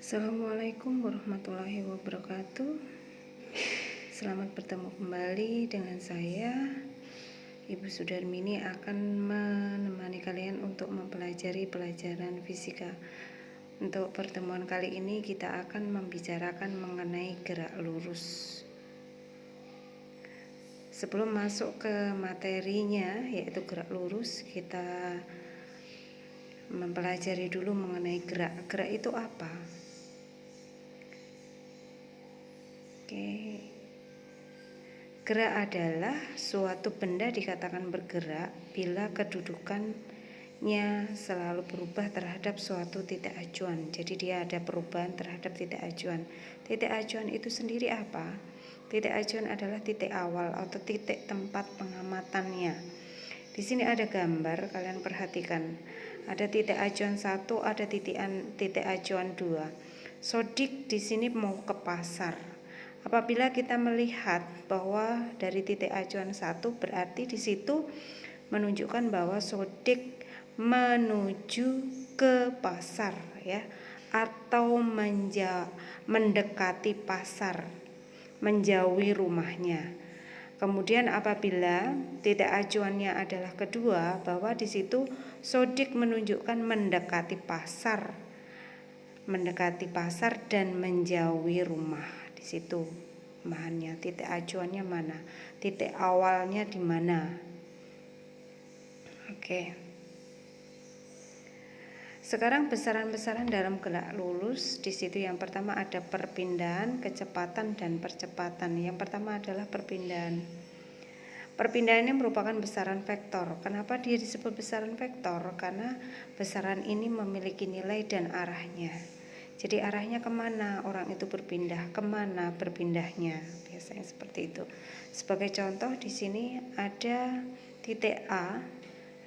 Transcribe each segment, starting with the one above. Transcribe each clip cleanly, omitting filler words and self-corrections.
Assalamualaikum warahmatullahi wabarakatuh. Selamat bertemu kembali dengan saya, Ibu Sudarmini, akan menemani kalian untuk mempelajari pelajaran fisika. Untuk pertemuan kali ini kita akan membicarakan mengenai gerak lurus. Sebelum masuk ke materinya, yaitu gerak lurus, kita mempelajari dulu mengenai gerak. Gerak itu apa? Gerak adalah suatu benda dikatakan bergerak bila kedudukannya selalu berubah terhadap suatu titik acuan. Jadi dia ada perubahan terhadap titik acuan. Titik acuan itu sendiri apa? Titik acuan adalah titik awal atau titik tempat pengamatannya. Di sini ada gambar, kalian perhatikan. Ada titik acuan 1, ada titik acuan 2. Sodik di sini mau ke pasar. Apabila kita melihat bahwa dari titik acuan 1, berarti di situ menunjukkan bahwa Sodik menuju ke pasar, ya, atau mendekati pasar, menjauhi rumahnya. Kemudian apabila titik acuannya adalah kedua, bahwa di situ Sodik menunjukkan mendekati pasar dan menjauhi rumah. Di situ bahannya, titik acuannya mana, titik awalnya di mana. Oke. Sekarang besaran-besaran dalam gerak lurus. Di situ yang pertama ada perpindahan, kecepatan, dan percepatan. Yang pertama adalah perpindahan. Perpindahan ini merupakan besaran vektor. Kenapa dia disebut besaran vektor? Karena besaran ini memiliki nilai dan arahnya. Jadi arahnya kemana orang itu berpindah, kemana berpindahnya, biasanya seperti itu. Sebagai contoh di sini ada titik A,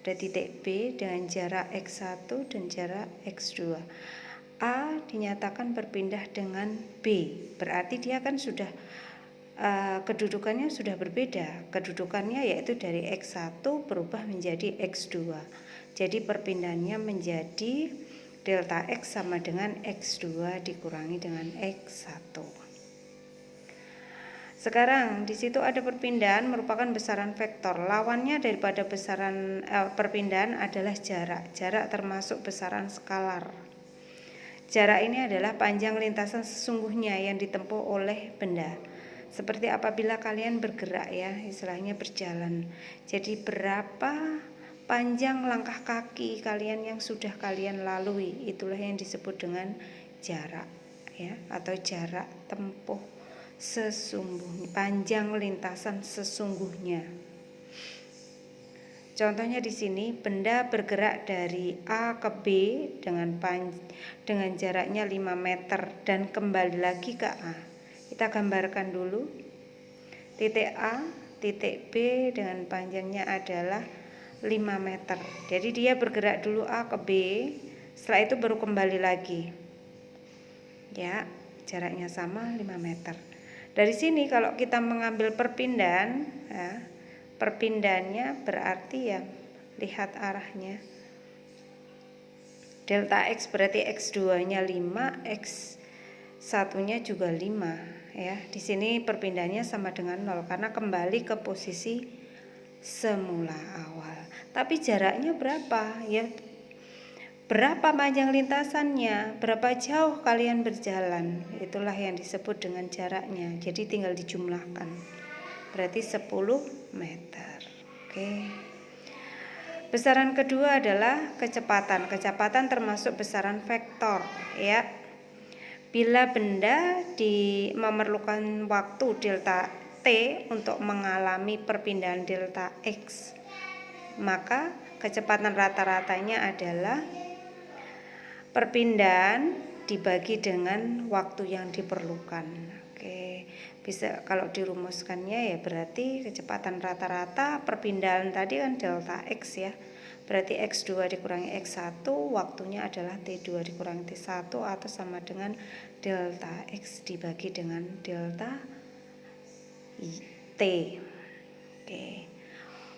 ada titik B dengan jarak x1 dan jarak x2. A dinyatakan berpindah dengan B, berarti dia kan sudah kedudukannya sudah berbeda. Kedudukannya yaitu dari x1 berubah menjadi x2. Jadi perpindahannya menjadi delta X sama dengan X2 dikurangi dengan X1. Sekarang di situ ada perpindahan merupakan besaran vektor. Lawannya daripada besaran perpindahan adalah jarak. Jarak termasuk besaran skalar. Jarak ini adalah panjang lintasan sesungguhnya yang ditempuh oleh benda. Seperti apabila kalian bergerak, ya, istilahnya berjalan. Jadi berapa panjang langkah kaki kalian yang sudah kalian lalui, itulah yang disebut dengan jarak, ya, atau jarak tempuh sesungguhnya, panjang lintasan sesungguhnya. Contohnya di sini, benda bergerak dari A ke B dengan jaraknya 5 meter dan kembali lagi ke A. Kita gambarkan dulu. Titik A, titik B dengan panjangnya adalah 5 meter. Jadi dia bergerak dulu A ke B, setelah itu baru kembali lagi. Ya, jaraknya sama 5 meter. Dari sini kalau kita mengambil perpindahan, ya, perpindahannya berarti ya, lihat arahnya. Delta X berarti X2-nya 5, X1-nya juga 5, ya. Di sini perpindahannya sama dengan 0 karena kembali ke posisi semula awal. Tapi jaraknya berapa? Ya, berapa panjang lintasannya? Berapa jauh kalian berjalan? Itulah yang disebut dengan jaraknya. Jadi tinggal dijumlahkan. Berarti 10 meter. Oke. Besaran kedua adalah kecepatan. Kecepatan termasuk besaran vektor, ya. Bila benda memerlukan waktu delta T untuk mengalami perpindahan delta X, maka kecepatan rata-ratanya adalah perpindahan dibagi dengan waktu yang diperlukan. Oke, bisa kalau dirumuskannya ya berarti kecepatan rata-rata perpindahan tadi kan delta X, ya. Berarti X2 dikurangi X1, waktunya adalah T2 dikurangi T1 atau sama dengan delta X dibagi dengan delta T. Oke.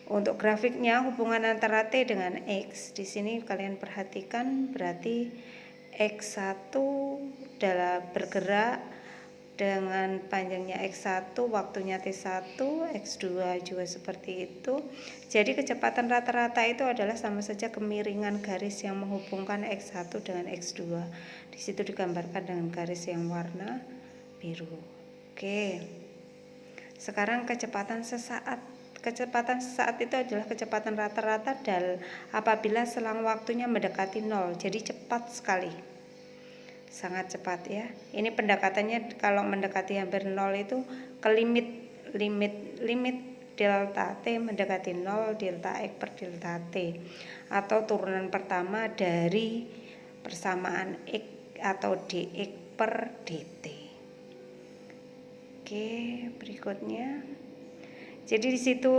Untuk grafiknya hubungan antara T dengan X di sini kalian perhatikan berarti X1 dalam bergerak dengan panjangnya X1, waktunya T1, X2 juga seperti itu. Jadi kecepatan rata-rata itu adalah sama saja kemiringan garis yang menghubungkan X1 dengan X2. Di situ digambarkan dengan garis yang warna biru. Oke. Sekarang kecepatan sesaat. Kecepatan sesaat itu adalah kecepatan rata-rata apabila selang waktunya mendekati 0. Jadi cepat sekali. Sangat cepat ya. Ini pendekatannya kalau mendekati hampir 0 itu ke limit delta T mendekati 0 delta X per delta T, atau turunan pertama dari persamaan X atau dx per dt. Oke, berikutnya. Jadi di situ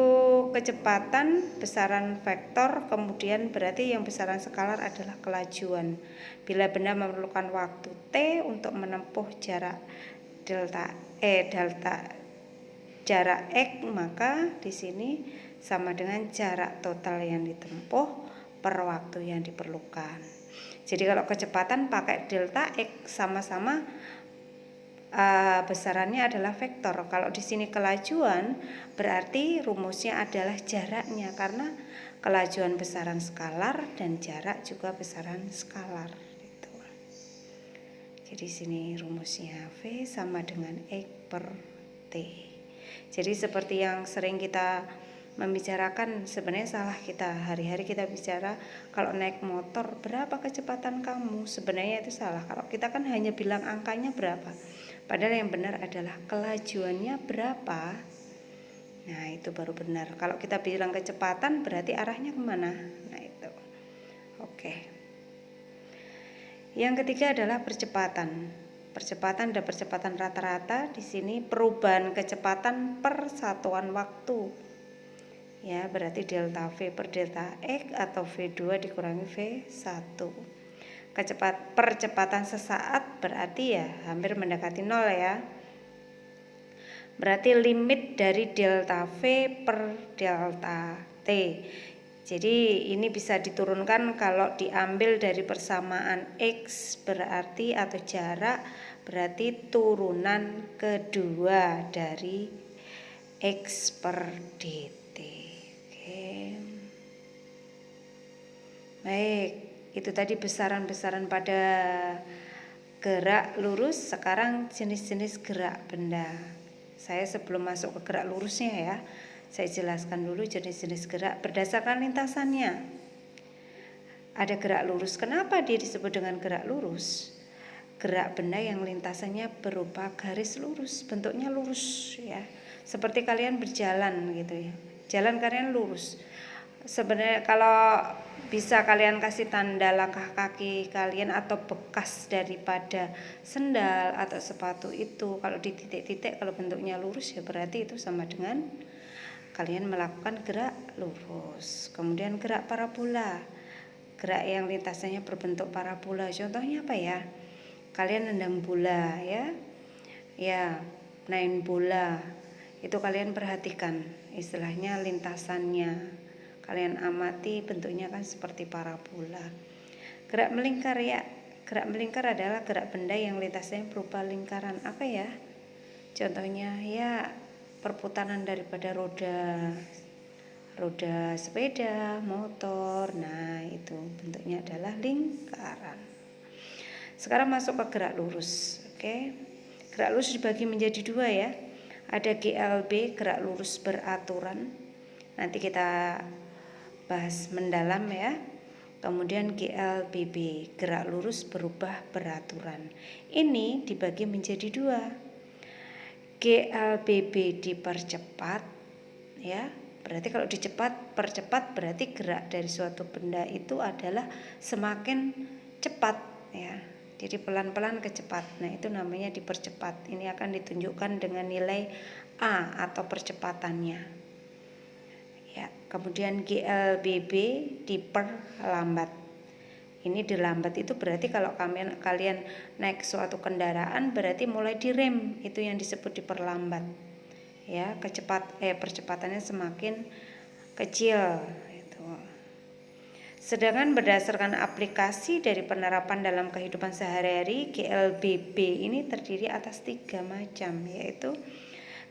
kecepatan besaran vektor, kemudian berarti yang besaran skalar adalah kelajuan. Bila benda memerlukan waktu T untuk menempuh jarak jarak X, maka di sini sama dengan jarak total yang ditempuh per waktu yang diperlukan. Jadi kalau kecepatan pakai delta X sama-sama besarannya adalah vektor. Kalau di sini kelajuan berarti rumusnya adalah jaraknya, karena kelajuan besaran skalar dan jarak juga besaran skalar gitu. Jadi sini rumusnya V sama dengan X per T. Jadi seperti yang sering kita membicarakan, sebenarnya salah kita. Hari-hari kita bicara kalau naik motor berapa kecepatan kamu, sebenarnya itu salah. Kalau kita kan hanya bilang angkanya berapa, padahal yang benar adalah kelajuannya berapa. Nah itu baru benar. Kalau kita bilang kecepatan berarti arahnya kemana. Nah itu. Oke. Yang ketiga adalah percepatan. Percepatan dan percepatan rata-rata. Di sini perubahan kecepatan per satuan waktu. Ya, berarti delta V per delta X atau V2 dikurangi V1. Percepatan sesaat berarti ya hampir mendekati 0 ya. Berarti limit dari delta V per delta T. Jadi ini bisa diturunkan kalau diambil dari persamaan X berarti atau jarak berarti turunan kedua dari X per dt. Baik, itu tadi besaran-besaran pada gerak lurus. Sekarang jenis-jenis gerak benda. Saya sebelum masuk ke gerak lurusnya ya, saya jelaskan dulu jenis-jenis gerak berdasarkan lintasannya. Ada gerak lurus. Kenapa dia disebut dengan gerak lurus? Gerak benda yang lintasannya berupa garis lurus, bentuknya lurus ya. Seperti kalian berjalan gitu ya. Jalan kalian lurus. Sebenarnya kalau bisa kalian kasih tanda langkah kaki kalian atau bekas daripada sendal atau sepatu itu, kalau di titik-titik kalau bentuknya lurus ya berarti itu sama dengan kalian melakukan gerak lurus. Kemudian gerak parabola. Gerak yang lintasannya berbentuk parabola. Contohnya apa ya? Kalian nendang bola ya. Ya, main bola. Itu kalian perhatikan istilahnya lintasannya. Kalian amati bentuknya kan seperti parabola. Gerak melingkar ya. Gerak melingkar adalah gerak benda yang lintasnya berupa lingkaran. Apa ya? Contohnya ya perputaran daripada roda sepeda, motor. Nah, itu bentuknya adalah lingkaran. Sekarang masuk ke gerak lurus. Oke. Gerak lurus dibagi menjadi dua ya. Ada GLB, gerak lurus beraturan. Nanti kita bahas mendalam ya. Kemudian GLBB, gerak lurus berubah beraturan. Ini dibagi menjadi dua. GLBB dipercepat ya. Berarti kalau percepat berarti gerak dari suatu benda itu adalah semakin cepat ya. Jadi pelan-pelan ke cepat. Nah, itu namanya dipercepat. Ini akan ditunjukkan dengan nilai A atau percepatannya. Ya, kemudian GLBB diperlambat. Ini dilambat itu berarti kalau kalian naik suatu kendaraan berarti mulai direm, itu yang disebut diperlambat. Ya, percepatannya semakin kecil itu. Sedangkan berdasarkan aplikasi dari penerapan dalam kehidupan sehari-hari, GLBB ini terdiri atas 3 macam, yaitu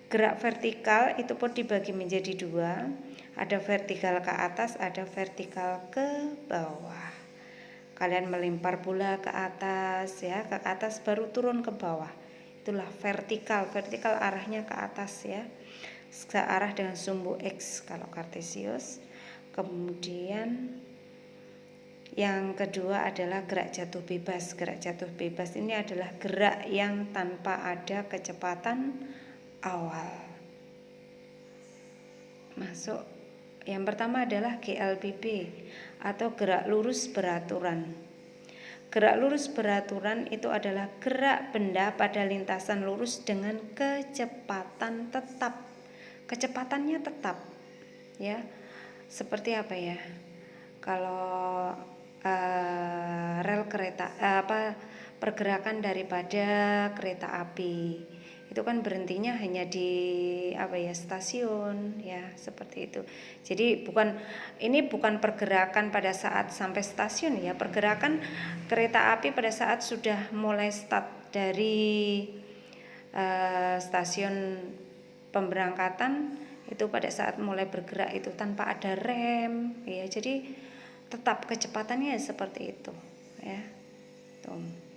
gerak vertikal itu pun dibagi menjadi 2, ada vertikal ke atas, ada vertikal ke bawah. Kalian melempar bola ke atas ya, ke atas baru turun ke bawah. Itulah vertikal. Vertikal arahnya ke atas ya, searah dengan sumbu X kalau kartesius. Kemudian yang kedua adalah gerak jatuh bebas. Gerak jatuh bebas ini adalah gerak yang tanpa ada kecepatan awal. Masuk. Yang pertama adalah GLBB atau gerak lurus beraturan. Gerak lurus beraturan itu adalah gerak benda pada lintasan lurus dengan kecepatan tetap. Kecepatannya tetap. Ya. Seperti apa ya? Kalau rel kereta pergerakan daripada kereta api itu kan berhentinya hanya di stasiun ya, seperti itu. Jadi ini bukan pergerakan pada saat sampai stasiun ya, pergerakan kereta api pada saat sudah mulai start dari stasiun pemberangkatan itu, pada saat mulai bergerak itu tanpa ada rem ya, jadi tetap kecepatannya seperti itu ya. Tuh.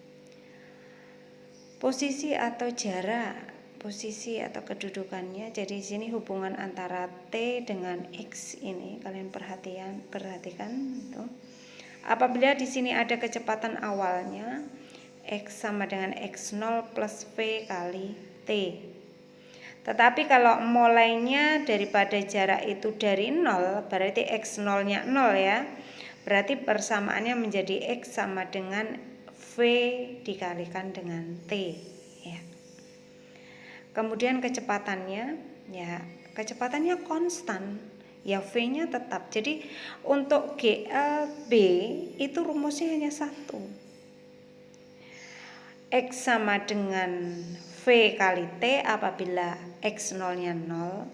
Posisi atau jarak, posisi atau kedudukannya. Jadi di sini hubungan antara T dengan X ini kalian perhatikan tuh. Apabila di sini ada kecepatan awalnya X sama dengan X0 plus V kali T. Tetapi kalau mulainya daripada jarak itu dari 0, berarti X0-nya 0 ya. Berarti persamaannya menjadi X sama dengan V dikalikan dengan T ya. Kemudian kecepatannya konstan ya, V-nya tetap. Jadi untuk GLB itu rumusnya hanya satu. X sama dengan V kali T apabila X0-nya 0.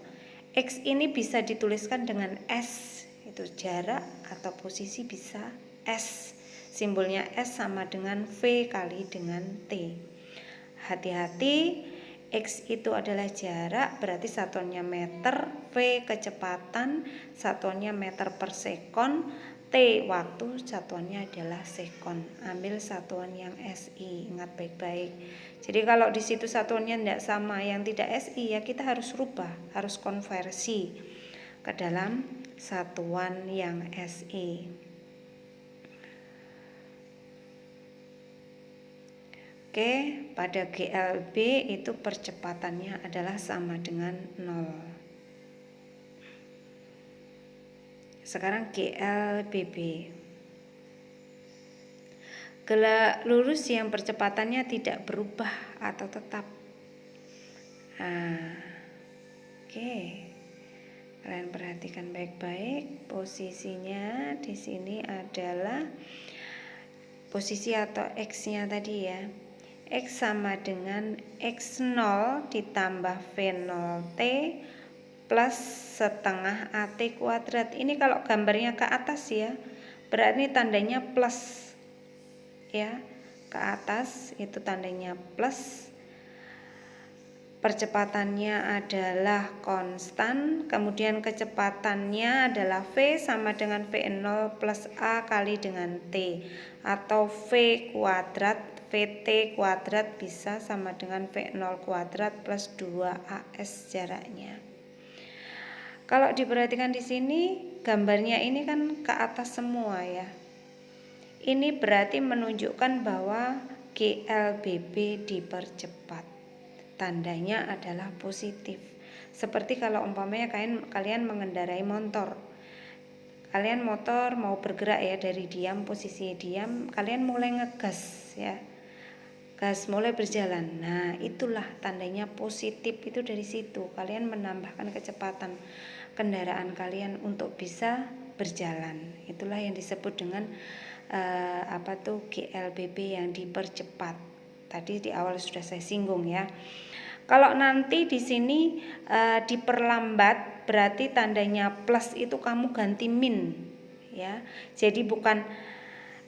X ini bisa dituliskan dengan S, itu jarak atau posisi bisa S. Simbolnya S sama dengan V kali dengan T. Hati-hati, X itu adalah jarak, berarti satuannya meter, V kecepatan, satuannya meter per sekon, T waktu, satuannya adalah sekon. Ambil satuan yang SI, ingat baik-baik. Jadi kalau di situ satuannya tidak sama, yang tidak SI ya kita harus rubah, harus konversi ke dalam satuan yang SI. Oke, pada GLB itu percepatannya adalah sama dengan 0. Sekarang GLBB. Gerak lurus yang percepatannya tidak berubah atau tetap. Oke. Kalian perhatikan baik-baik, posisinya di sini adalah posisi atau X-nya tadi ya. X sama dengan X0 ditambah V0T plus setengah AT kuadrat. Ini kalau gambarnya ke atas ya, berarti tandanya plus ya. Ke atas itu tandanya plus. Percepatannya adalah konstan, kemudian kecepatannya adalah V sama dengan V0 plus A kali dengan T, atau V kuadrat, VT kuadrat bisa sama dengan V0 kuadrat plus 2AS jaraknya. Kalau diperhatikan di sini, gambarnya ini kan ke atas semua ya. Ini berarti menunjukkan bahwa GLBB dipercepat. Tandanya adalah positif. Seperti kalau umpamanya kalian mengendarai motor. Kalian motor mau bergerak ya, dari diam, posisi diam, kalian mulai ngegas ya. Gas mulai berjalan. Nah, itulah tandanya positif, itu dari situ. Kalian menambahkan kecepatan kendaraan kalian untuk bisa berjalan. Itulah yang disebut dengan GLBB yang dipercepat. Tadi di awal sudah saya singgung ya. Kalau nanti di sini diperlambat, berarti tandanya plus itu kamu ganti min ya. Jadi bukan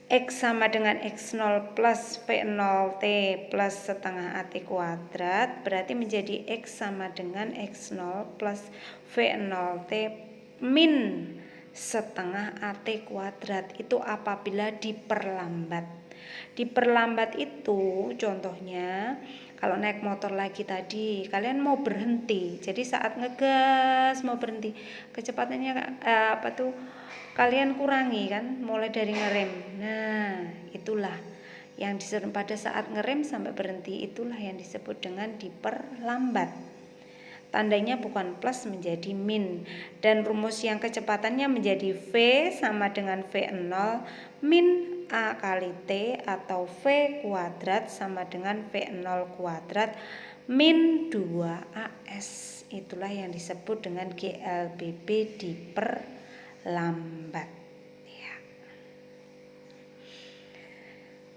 X sama dengan X0 plus V0T plus setengah AT kuadrat, berarti menjadi X sama dengan X0 plus V0T min setengah AT kuadrat. Itu apabila diperlambat. Diperlambat itu contohnya kalau naik motor lagi tadi, kalian mau berhenti. Jadi saat ngegas mau berhenti, kecepatannya kalian kurangi kan, mulai dari ngerem. Nah, itulah yang disebut pada saat ngerem sampai berhenti, itulah yang disebut dengan diperlambat. Tandanya bukan plus menjadi min, dan rumus yang kecepatannya menjadi V sama dengan V0 min A kali T atau V kuadrat sama dengan V0 kuadrat min 2AS. Itulah yang disebut dengan GLBB diperlambat ya.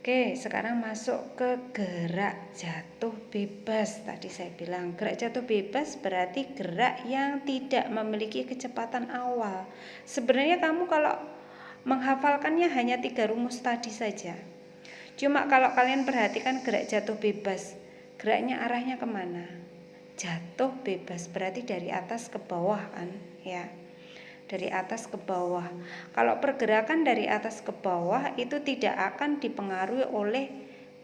Oke, sekarang masuk ke gerak jatuh bebas. Tadi saya bilang gerak jatuh bebas berarti gerak yang tidak memiliki kecepatan awal. Sebenarnya kamu kalau menghafalkannya hanya 3 rumus tadi saja. Cuma kalau kalian perhatikan gerak jatuh bebas, geraknya arahnya kemana? Jatuh bebas berarti dari atas ke bawah kan ya. Dari atas ke bawah. Kalau pergerakan dari atas ke bawah itu tidak akan dipengaruhi oleh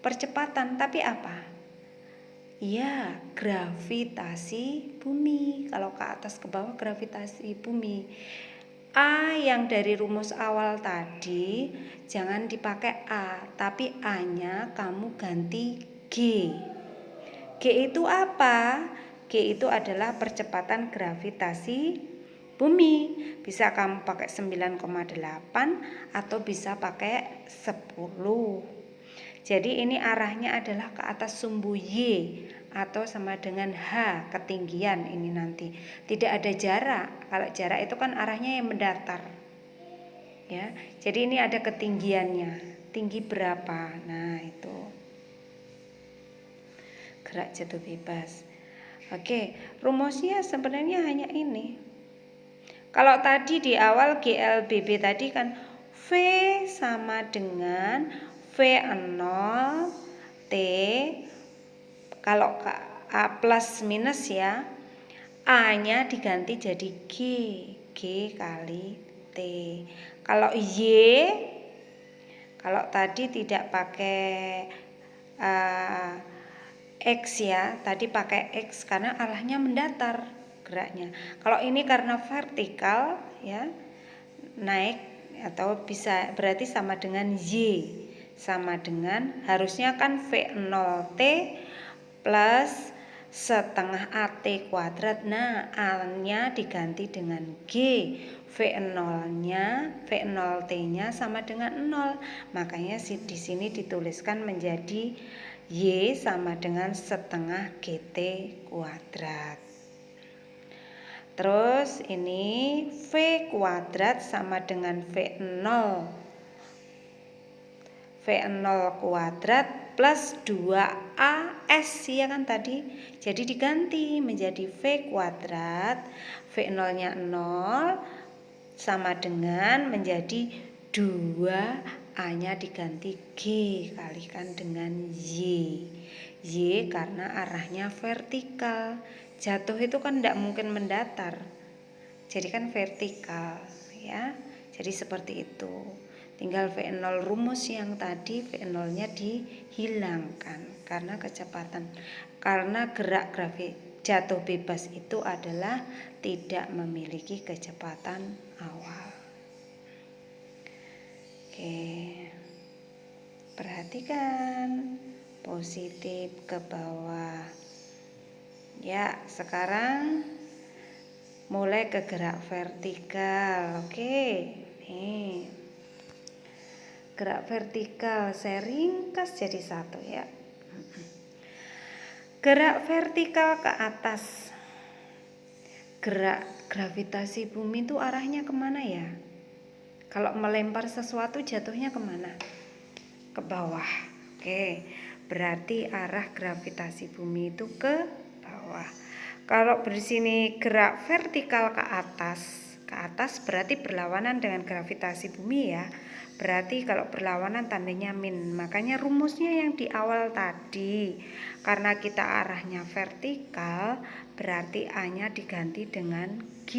percepatan, tapi apa? Ya, gravitasi bumi. Kalau ke atas ke bawah gravitasi bumi. A yang dari rumus awal tadi jangan dipakai A, tapi A-nya kamu ganti G. G itu apa? G itu adalah percepatan gravitasi bumi. Bisa kamu pakai 9,8 atau bisa pakai 10. Jadi ini arahnya adalah ke atas sumbu Y atau sama dengan H ketinggian ini nanti. Tidak ada jarak. Kalau jarak itu kan arahnya yang mendatar. Ya. Jadi ini ada ketinggiannya. Tinggi berapa? Nah, itu. Gerak jatuh bebas. Oke, rumusnya sebenarnya hanya ini. Kalau tadi di awal GLBB tadi kan V sama dengan V0 T, kalau A plus minus ya, A-nya diganti jadi G kali T. Kalau Y, kalau tadi tidak pakai X ya, tadi pakai X karena arahnya mendatar geraknya. Kalau ini karena vertikal ya, naik atau bisa berarti sama dengan Y, sama dengan harusnya kan V0T plus setengah AT kuadrat. Nah, A-nya diganti dengan G, V0T-nya sama dengan 0. Makanya di sini dituliskan menjadi Y sama dengan setengah GT kuadrat. Terus ini V kuadrat sama dengan V0 kuadrat plus 2AS ya kan tadi. Jadi diganti menjadi V kuadrat, V0-nya 0 sama dengan menjadi 2A-nya diganti G kalikan dengan Y. Y karena arahnya vertikal. Jatuh itu kan tidak mungkin mendatar. Jadi kan vertikal ya. Jadi seperti itu. Tinggal V0 rumus yang tadi V0-nya dihilangkan karena kecepatan. Karena gerak jatuh bebas itu adalah tidak memiliki kecepatan awal. Oke. Perhatikan positif ke bawah. Ya, sekarang mulai ke gerak vertikal. Oke. Nih. Gerak vertikal saya ringkas jadi satu ya. Gerak vertikal ke atas. Gerak gravitasi bumi itu arahnya kemana ya? Kalau melempar sesuatu jatuhnya kemana? Ke bawah. Oke, berarti arah gravitasi bumi itu ke bawah. Kalau bersini gerak vertikal ke atas, ke atas berarti berlawanan dengan gravitasi bumi ya. Berarti kalau berlawanan tandanya min. Makanya rumusnya yang di awal tadi, karena kita arahnya vertikal, berarti A-nya diganti dengan G.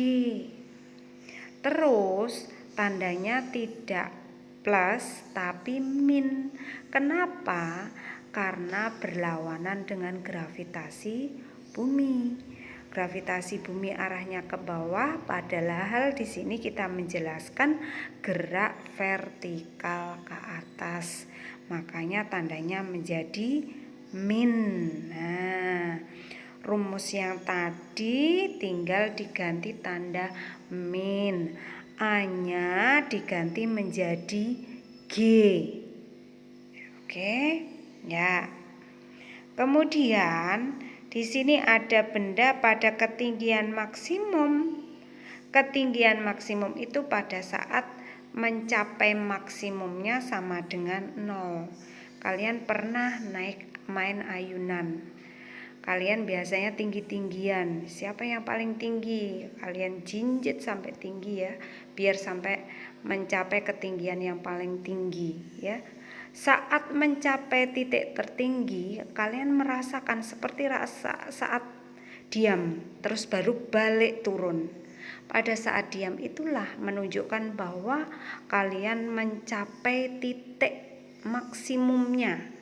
Terus tandanya tidak plus tapi min. Kenapa? Karena berlawanan dengan gravitasi bumi. Gravitasi bumi arahnya ke bawah, padahal di sini kita menjelaskan gerak vertikal ke atas. Makanya tandanya menjadi min. Nah, rumus yang tadi tinggal diganti tanda min. A-nya diganti menjadi G. Oke, ya. Kemudian di sini ada benda pada ketinggian maksimum. Ketinggian maksimum itu pada saat mencapai maksimumnya sama dengan 0. Kalian pernah main ayunan. Kalian biasanya tinggi-tinggian. Siapa yang paling tinggi? Kalian jinjit sampai tinggi ya, biar sampai mencapai ketinggian yang paling tinggi ya. Saat mencapai titik tertinggi, kalian merasakan seperti rasa saat diam, terus baru balik turun. Pada saat diam itulah menunjukkan bahwa kalian mencapai titik maksimumnya.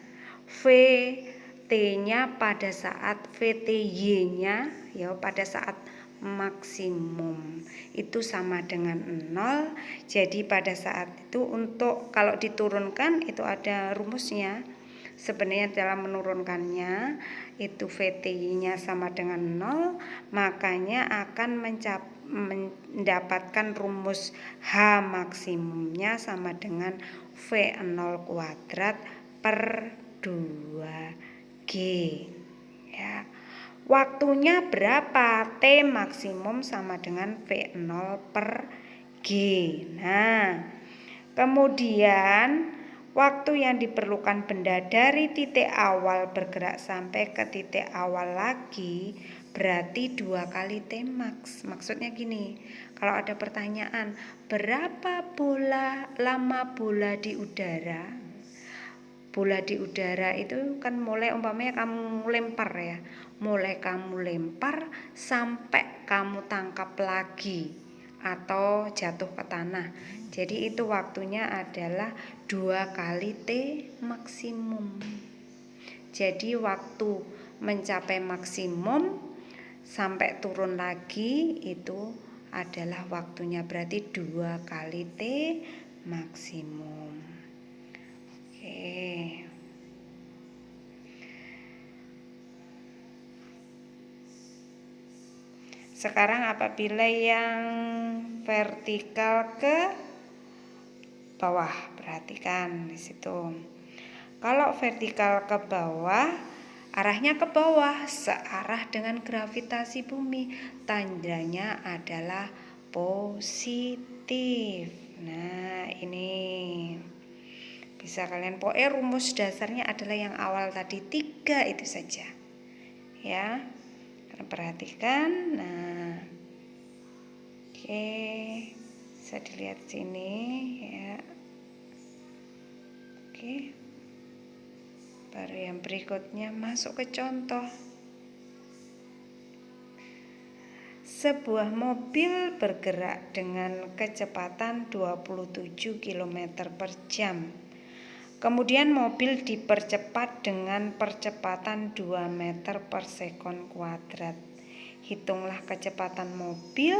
VT-nya pada saat VTY-nya ya pada saat maksimum itu sama dengan 0. Jadi pada saat itu untuk kalau diturunkan itu ada rumusnya. Sebenarnya dalam menurunkannya itu VTY-nya sama dengan 0, makanya akan mendapatkan rumus H maksimumnya sama dengan V0 kuadrat per 2G ya. Waktunya berapa? T maksimum sama dengan V0 per G. Nah, kemudian waktu yang diperlukan benda dari titik awal bergerak sampai ke titik awal lagi berarti 2 kali T max. Maksudnya gini, kalau ada pertanyaan, berapa lama bola di udara? Bola di udara itu kan mulai umpamanya kamu lempar ya, mulai kamu lempar sampai kamu tangkap lagi atau jatuh ke tanah. Jadi itu waktunya adalah 2 kali T maksimum. Jadi waktu mencapai maksimum sampai turun lagi itu adalah waktunya berarti 2 kali T maksimum. Oke. Sekarang apabila yang vertikal ke bawah, perhatikan di situ. Kalau vertikal ke bawah, arahnya ke bawah, searah dengan gravitasi bumi, tandanya adalah positif. Nah, ini bisa kalian pokoknya rumus dasarnya adalah yang awal tadi 3 itu saja ya. Kalian perhatikan. Nah, oke, bisa dilihat sini ya. Oke, baru yang berikutnya masuk ke contoh. Sebuah mobil bergerak dengan kecepatan 27 km per jam. Kemudian mobil dipercepat dengan percepatan 2 meter per sekon kuadrat. Hitunglah kecepatan mobil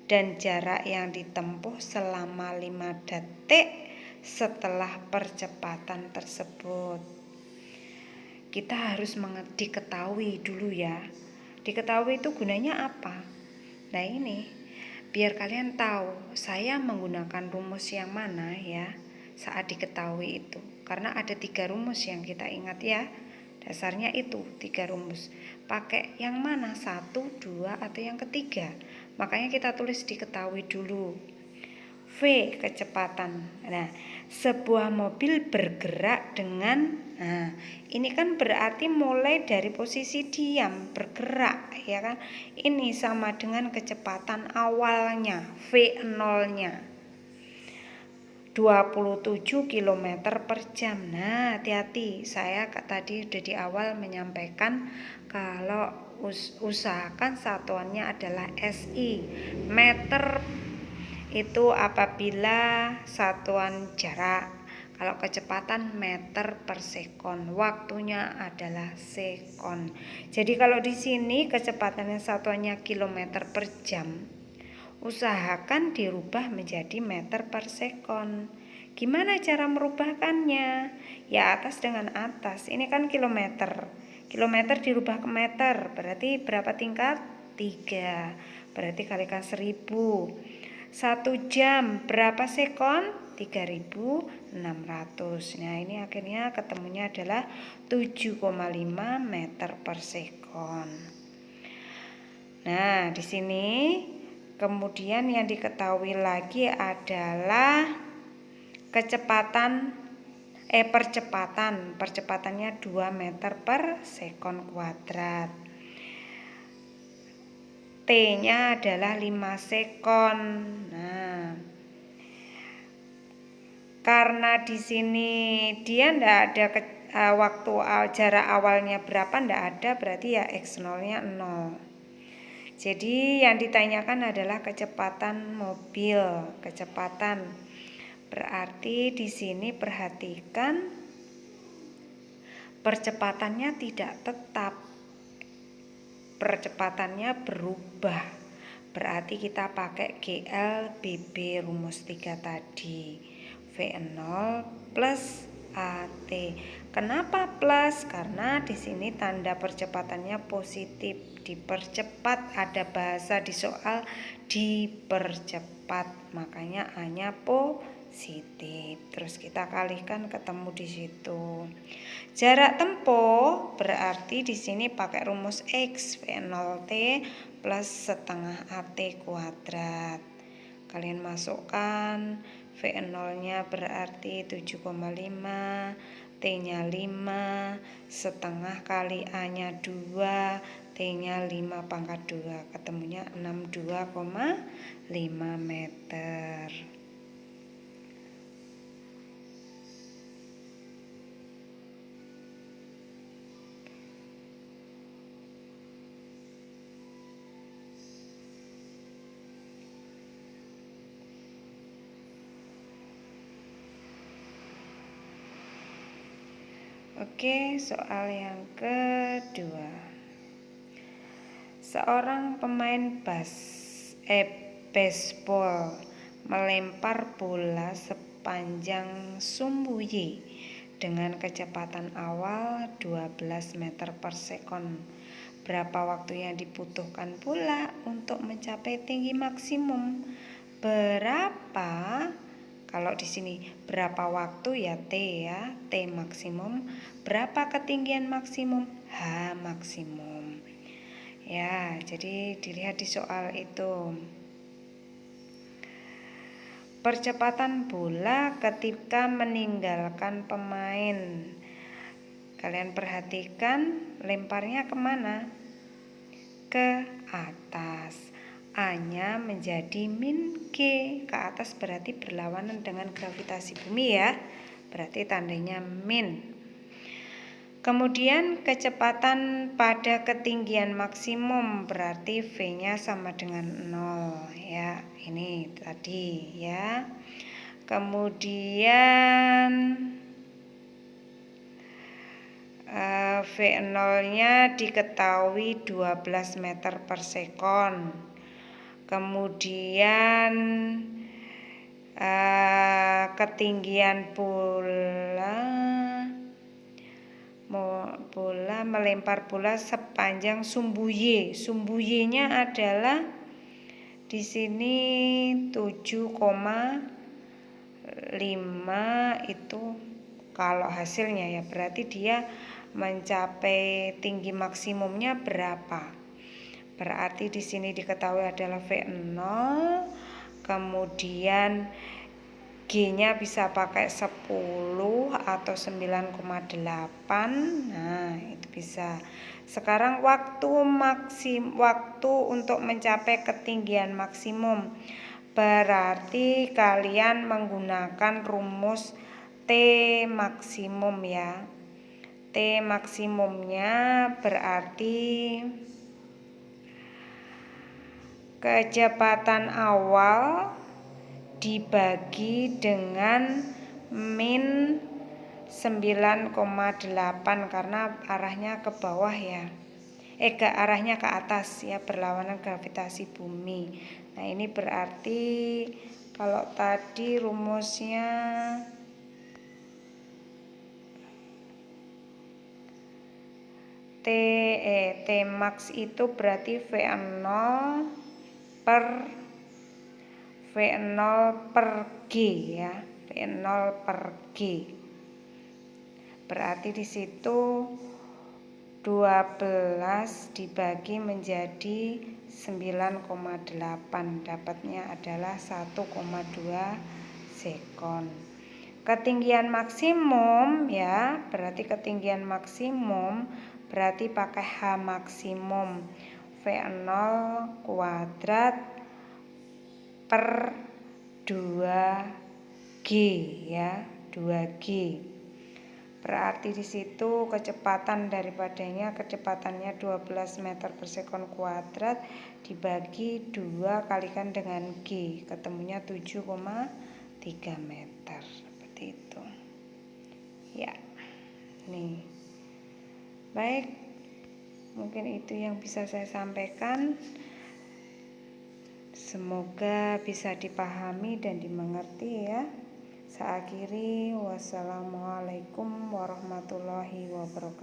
dan jarak yang ditempuh selama 5 detik setelah percepatan tersebut. Kita harus diketahui dulu ya. Diketahui itu gunanya apa? Nah ini, biar kalian tahu saya menggunakan rumus yang mana ya saat diketahui itu. Karena ada 3 rumus yang kita ingat ya. Dasarnya itu 3 rumus. Pakai yang mana? 1, 2, atau yang ketiga. Makanya kita tulis diketahui dulu. V kecepatan. Nah, sebuah mobil bergerak dengan, nah ini kan berarti mulai dari posisi diam bergerak, ya kan. Ini sama dengan kecepatan awalnya, V0-nya 27 km per jam. Nah, hati-hati, saya tadi udah di awal menyampaikan kalau usahakan satuannya adalah SI, meter itu apabila satuan jarak. Kalau kecepatan meter per sekon, waktunya adalah sekon. Jadi kalau di sini kecepatannya satuannya kilometer per jam, usahakan dirubah menjadi meter per sekon. Gimana cara merubahkannya? Ya atas dengan atas. Ini kan kilometer. Kilometer dirubah ke meter. Berarti berapa tingkat? 3. Berarti kalikan 1000. 1 jam berapa sekon? 3600. Nah, ini akhirnya ketemunya adalah 7,5 meter per sekon. Nah, di sini kemudian yang diketahui lagi adalah percepatannya 2 meter per sekon kuadrat. T-nya adalah 5 sekon. Nah, karena di sini dia ndak ada waktu jarak awalnya berapa, ndak ada, berarti ya X0-nya 0. Jadi yang ditanyakan adalah kecepatan mobil, kecepatan. Berarti di sini perhatikan percepatannya tidak tetap. Percepatannya berubah. Berarti kita pakai GLBB rumus 3 tadi. V0 plus AT. Kenapa plus? Karena di sini tanda percepatannya positif, dipercepat. Ada bahasa di soal dipercepat, makanya A-nya positif. Terus kita kalikan ketemu di situ. Jarak tempuh berarti di sini pakai rumus X, V0T plus setengah AT kuadrat. Kalian masukkan V0-nya berarti 7,5, T-nya 5, setengah kali A-nya 2, T-nya 5 pangkat 2, ketemunya 62,5 meter. Oke, soal yang kedua. Seorang pemain baseball melempar bola sepanjang sumbu Y dengan kecepatan awal 12 meter per sekon. Berapa waktu yang dibutuhkan pula untuk mencapai tinggi maksimum? Berapa? Kalau di sini berapa waktu ya T ya, T maksimum. Berapa ketinggian maksimum? H maksimum. Ya, jadi dilihat di soal itu. Percepatan bola ketika meninggalkan pemain. Kalian perhatikan lemparnya kemana? Ke atas. A-nya menjadi min G, ke atas berarti berlawanan dengan gravitasi bumi ya, berarti tandanya min. Kemudian kecepatan pada ketinggian maksimum berarti V-nya sama dengan 0 ya, ini tadi ya. Kemudian V0-nya diketahui 12 meter per sekon. Kemudian ketinggian bola melempar bola sepanjang sumbu Y. Sumbu Y-nya adalah di sini 7,5 itu kalau hasilnya ya, berarti dia mencapai tinggi maksimumnya berapa? Berarti di sini diketahui adalah V0, kemudian G-nya bisa pakai 10 atau 9,8. Nah, itu bisa. Sekarang waktu untuk mencapai ketinggian maksimum. Berarti kalian menggunakan rumus T maksimum ya. T maksimumnya berarti kecepatan awal dibagi dengan min 9,8 karena arahnya ke bawah ya. Arahnya ke atas ya, berlawanan gravitasi bumi. Nah, ini berarti kalau tadi rumusnya T max itu berarti V0 per G ya, V0 per G. Berarti di situ 12 dibagi menjadi 9,8, dapatnya adalah 1,2 sekon. Ketinggian maksimum ya, berarti ketinggian maksimum berarti pakai H maksimum V0 kuadrat per 2G ya, 2G. Berarti di situ kecepatan daripadanya, kecepatannya 12 meter per sekon kuadrat dibagi 2 kalikan dengan G, ketemunya 7,3 meter. Seperti itu. Ya. Nih. Baik. Mungkin itu yang bisa saya sampaikan. Semoga bisa dipahami dan dimengerti ya. Saya akhiri, wassalamualaikum warahmatullahi wabarakatuh.